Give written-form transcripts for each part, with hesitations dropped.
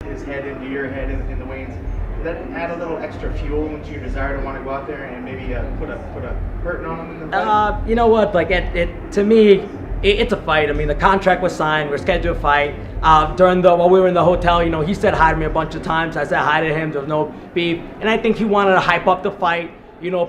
his head into your head in the weigh-ins. Did that add a little extra fuel into your desire to want to go out there and maybe put a hurting on him in the fight? You know what? Like to me, it's a fight. I mean, the contract was signed. We're scheduled to fight. While we were in the hotel, he said hi to me a bunch of times. I said hi to him. There was no beef, and I think he wanted to hype up the fight.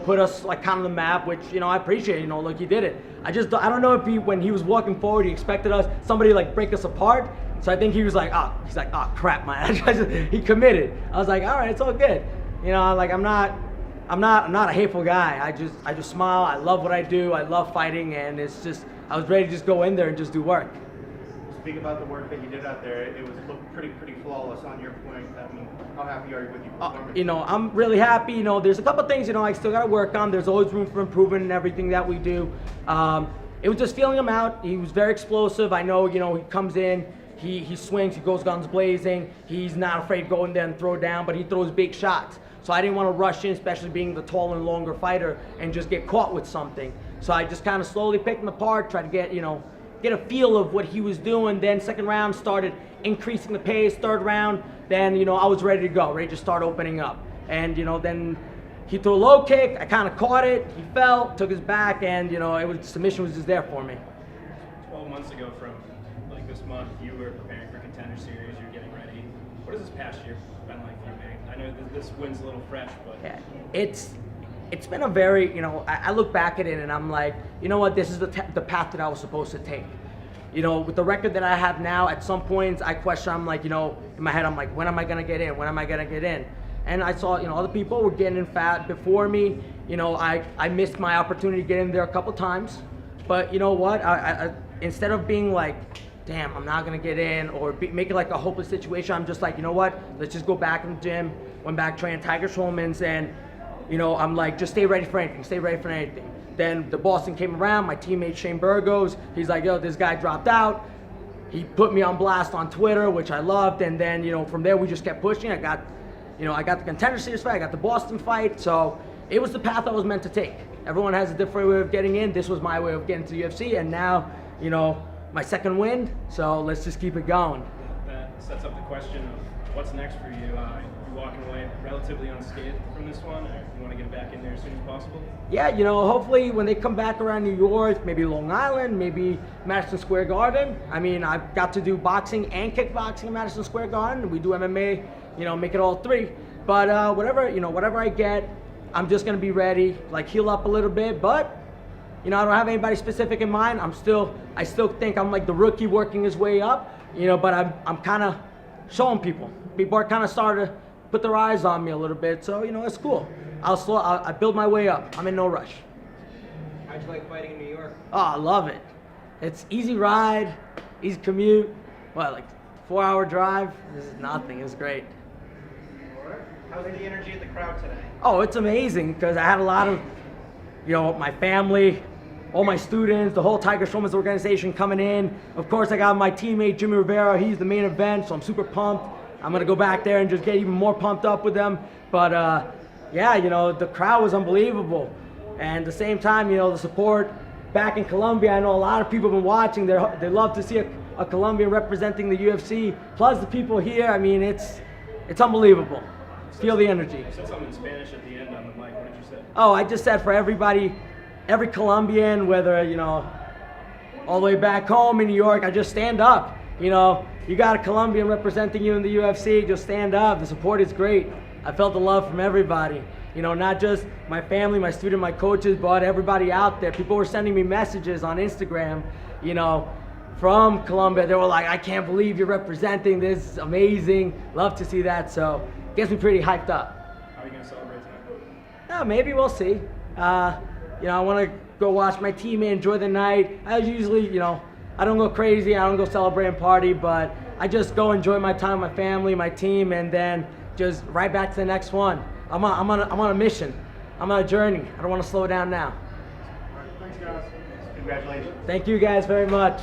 Put us like kind of on the map, which I appreciate. Look, he did it. I don't know if when he was walking forward, he expected somebody like break us apart. So I think he was like, oh crap, man. He committed. I was like, all right, it's all good. I'm not a hateful guy. I just smile. I love what I do. I love fighting, and I was ready to just go in there and just do work. Speak about the work that you did out there. It looked pretty flawless on your point. I mean, how happy are you with your performance? I'm really happy. There's a couple things I still got to work on. There's always room for improvement in everything that we do. It was just feeling him out. He was very explosive. I know, he comes in, he swings, he goes guns blazing. He's not afraid to go in there and throw down, but he throws big shots. So I didn't want to rush in, especially being the taller and longer fighter, and just get caught with something. So I just kind of slowly picked him apart, tried to get a feel of what he was doing. Then second round started increasing the pace. Third round, then I was ready to go, ready to start opening up. And then he threw a low kick. I kind of caught it. He fell, took his back, and submission was just there for me. 12 months ago from like this month, you were preparing for Contender Series. You're getting ready. What has this past year been like for you, man? I know this win's a little fresh, but yeah, it's been a very, I look back at it and I'm like, what, this is the path that I was supposed to take. With the record that I have now, at some points I question, I'm like, in my head, I'm like, when am I going to get in? When am I going to get in? And I saw, other people were getting in fat before me. I missed my opportunity to get in there a couple times. But you know what? I instead of being like, damn, I'm not going to get in, or make it like a hopeless situation, I'm just like, you know what? Let's just go back in the gym. Went back training Tiger Schulman's, and I'm like, just stay ready for anything, stay ready for anything. Then the Boston came around, my teammate Shane Burgos, he's like, yo, this guy dropped out. He put me on blast on Twitter, which I loved, and then, from there we just kept pushing. I got the Contender Series fight, I got the Boston fight, so it was the path I was meant to take. Everyone has a different way of getting in. This was my way of getting to the UFC, and now, my second win, so let's just keep it going. That sets up the question of what's next for you. You're walking away relatively unscathed from this one, or you want to get back in there as soon as possible? Yeah, hopefully when they come back around New York, maybe Long Island, maybe Madison Square Garden. I mean, I've got to do boxing and kickboxing in Madison Square Garden. We do MMA, make it all three. But whatever I get, I'm just gonna be ready, like heal up a little bit, but I don't have anybody specific in mind. I still think I'm like the rookie working his way up, but I'm kind of showing people. People are kind of starting to put their eyes on me a little bit, so it's cool. I build my way up. I'm in no rush. How'd you like fighting in New York? Oh, I love it. It's easy ride, easy commute. Like 4-hour drive? This is nothing. It's great. How's the energy of the crowd today? Oh, it's amazing because I had a lot of, my family, all my students, the whole Tiger Schulman's organization coming in. Of course, I got my teammate Jimmy Rivera. He's the main event, so I'm super pumped. I'm gonna go back there and just get even more pumped up with them. But yeah, the crowd was unbelievable. And at the same time, the support back in Colombia. I know a lot of people have been watching. They love to see a Colombian representing the UFC. Plus the people here. I mean, it's unbelievable. Feel the energy. You said something in Spanish at the end on the mic. What did you say? Oh, I just said for everybody, every Colombian, whether, all the way back home in New York, I just stand up. You got a Colombian representing you in the UFC, just stand up. The support is great. I felt the love from everybody. Not just my family, my student, my coaches, but everybody out there. People were sending me messages on Instagram, from Colombia. They were like, I can't believe you're representing. This is amazing. Love to see that. So gets me pretty hyped up. How are you going to celebrate tonight? No, maybe we'll see. I want to go watch my teammate, enjoy the night. I usually, I don't go crazy. I don't go celebrate and party, but I just go enjoy my time, my family, my team, and then just right back to the next one. I'm on a mission. I'm on a journey. I don't want to slow down now. All right, thanks, guys. Congratulations. Thank you guys very much.